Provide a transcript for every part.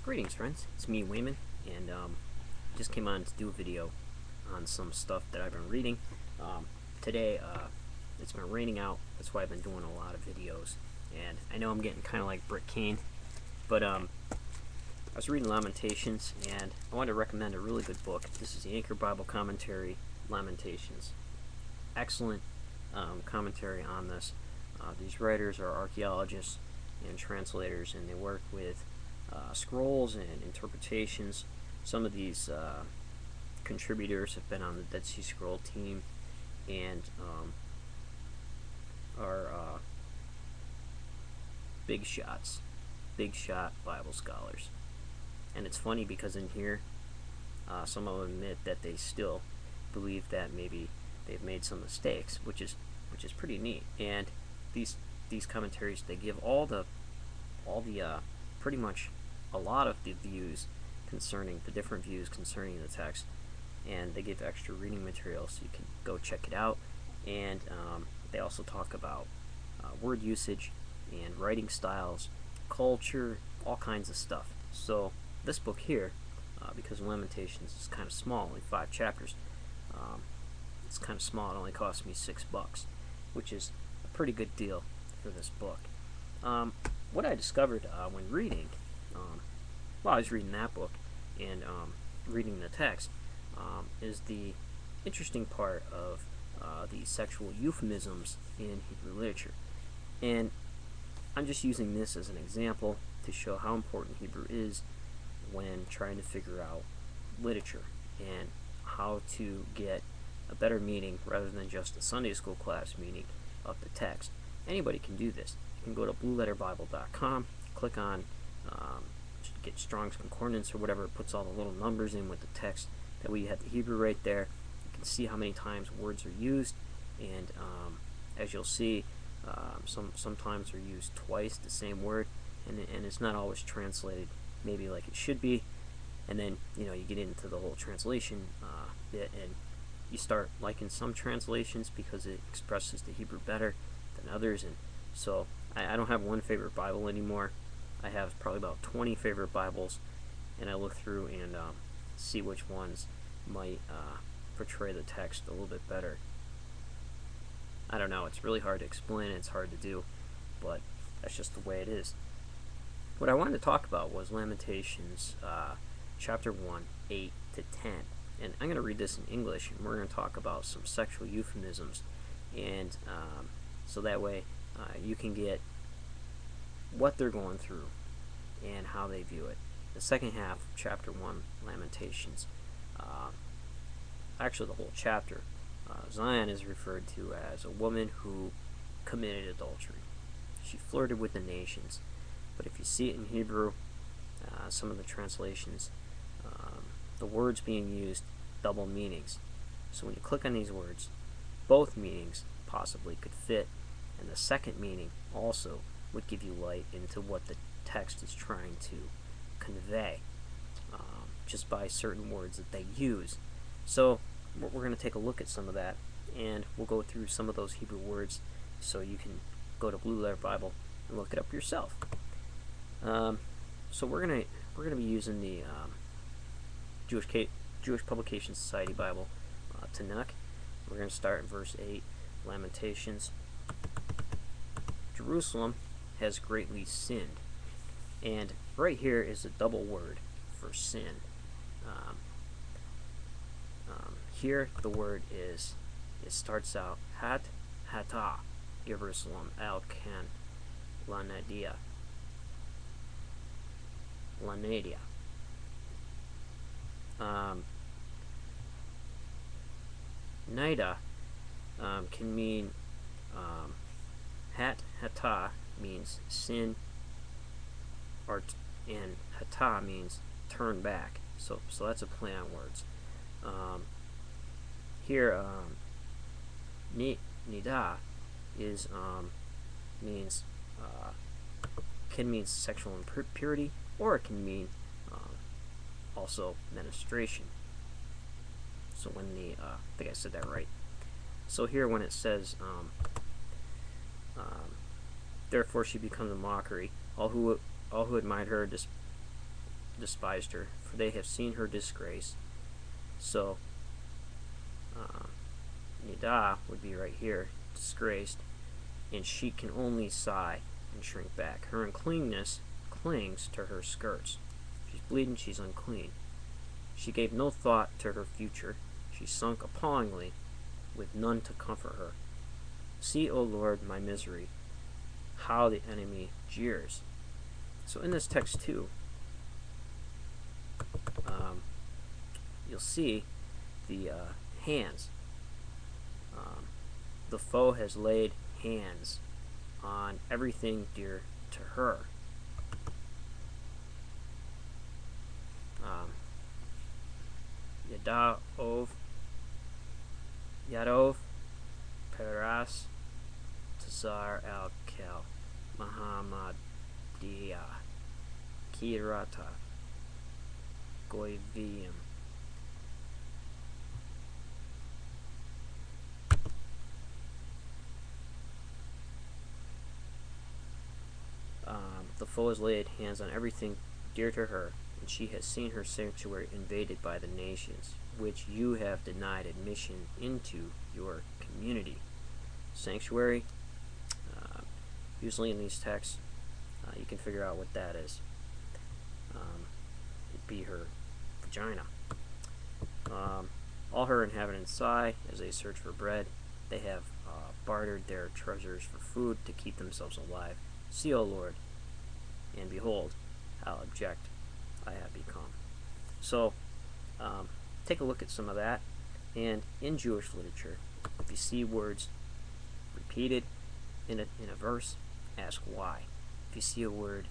Greetings, friends. It's me, Wayman, and just came on to do a video on some stuff that I've been reading. Today, it's been raining out. That's why I've been doing a lot of videos. And I know I'm getting kind of like Brick Kane, but I was reading Lamentations, and I wanted to recommend a really good book. This is the Incur Bible commentary, Lamentations. Excellent commentary on this. These writers are archaeologists and translators, and they work with scrolls and interpretations. Some of these contributors have been on the Dead Sea Scroll team and are big shot Bible scholars. And it's funny because in here some of them admit that they still believe that maybe they've made some mistakes, which is pretty neat. And these commentaries, they give all the pretty much a lot of the views concerning the different views concerning the text, and they give extra reading material so you can go check it out. And they also talk about word usage and writing styles, culture, all kinds of stuff. So this book here, because Lamentations is kind of small, only 5 chapters, it's kind of small. It only cost me $6, which is a pretty good deal for this book. What I discovered when reading, while I was reading that book and reading the text, is the interesting part of the sexual euphemisms in Hebrew literature. And I'm just using this as an example to show how important Hebrew is when trying to figure out literature and how to get a better meaning rather than just a Sunday school class meaning of the text. Anybody can do this. You can go to blueletterbible.com, click on get Strong's Concordance or whatever. It puts all the little numbers in with the text. That way you have the Hebrew right there. You can see how many times words are used, and as you'll see, sometimes they're used twice, the same word, and it's not always translated maybe like it should be. And then you get into the whole translation bit, and you start liking some translations because it expresses the Hebrew better than others. And so I don't have one favorite Bible anymore. I have probably about 20 favorite Bibles, and I look through and see which ones might portray the text a little bit better. I don't know, it's really hard to explain, it's hard to do, but that's just the way it is. What I wanted to talk about was Lamentations chapter 1, 8 to 10. And I'm going to read this in English, and we're going to talk about some sexual euphemisms, and so that way you can get what they're going through and how they view it. The second half of chapter 1, Lamentations, actually the whole chapter, Zion is referred to as a woman who committed adultery. She flirted with the nations. But if you see it in Hebrew, some of the translations, the words being used double meanings. So when you click on these words, both meanings possibly could fit, and the second meaning also would give you light into what the text is trying to convey, just by certain words that they use. So we're going to take a look at some of that, and we'll go through some of those Hebrew words so you can go to Blue Letter Bible and look it up yourself. So we're gonna be using the Jewish Publication Society Bible, Tanakh. We're going to start in verse 8, Lamentations. Jerusalem has greatly sinned. And right here is a double word for sin. Here the word it starts out hata, Jerusalem, al-kan, lanadia. Nida can mean hata means sin, and hata means turn back. So that's a play on words. Here, nida is means can mean sexual impurity, or it can mean also menstruation. So when I think I said that right. So here when it says Therefore she becomes a mockery. All who admired her despised her, for they have seen her disgrace. So, Yada would be right here, disgraced, and she can only sigh and shrink back. Her uncleanness clings to her skirts. She's bleeding, she's unclean. She gave no thought to her future. She sunk appallingly, with none to comfort her. See, O Lord, my misery, how the enemy jeers. So in this text too, you'll see the hands. The foe has laid hands on everything dear to her. Yadov, Peras, Tazar al-Kel, Mahamadiyah, Kirata, Goivim. The foe has laid hands on everything dear to her, and she has seen her sanctuary invaded by the nations, which you have denied admission into your community. Sanctuary, usually in these texts, you can figure out what that is. It'd be her vagina. All her inhabitants sigh as they search for bread. They have bartered their treasures for food to keep themselves alive. See, O Lord, and behold, how abject I have become. So, take a look at some of that. And in Jewish literature, if you see words repeated in a verse, ask why. If you see a word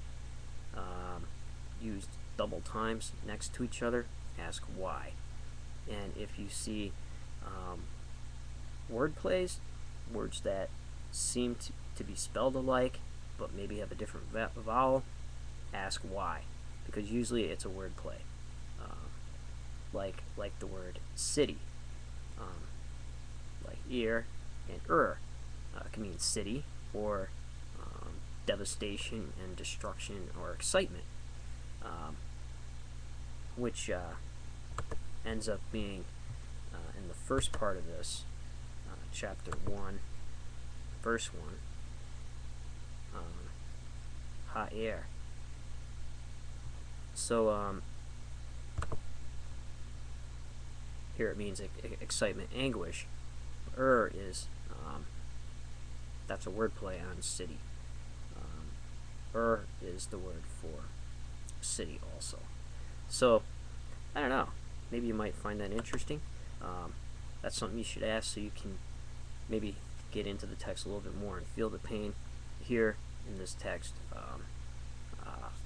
used double times next to each other, ask why. And if you see word plays, words that seem to be spelled alike, but maybe have a different vowel, ask why. Because usually it's a word play. Like the word city. Like ear and can mean city, or devastation and destruction or excitement, which ends up being in the first part of this, chapter 1, verse 1, ha'er. So here it means excitement, anguish. Is that's a word play on city. Is the word for city also. So I don't know. Maybe you might find that interesting. That's something you should ask, so you can maybe get into the text a little bit more and feel the pain here in this text.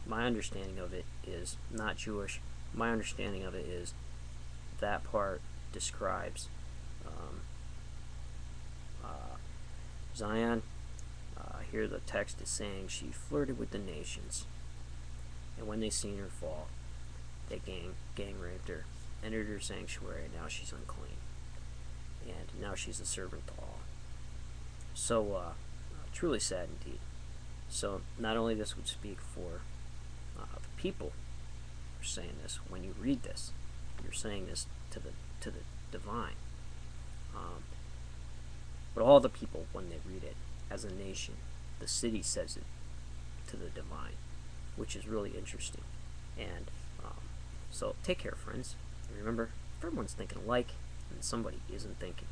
My understanding of it is not Jewish. My understanding of it is that part describes Zion. Here the text is saying she flirted with the nations, and when they seen her fall, they gang raped her, entered her sanctuary, and now she's unclean, and now she's a servant to all. So truly sad indeed. So not only this would speak for the people who are saying this. When you read this, you're saying this to the divine, but all the people, when they read it as a nation, the city says it to the divine, which is really interesting. And so take care, friends. And remember, everyone's thinking alike, and somebody isn't thinking.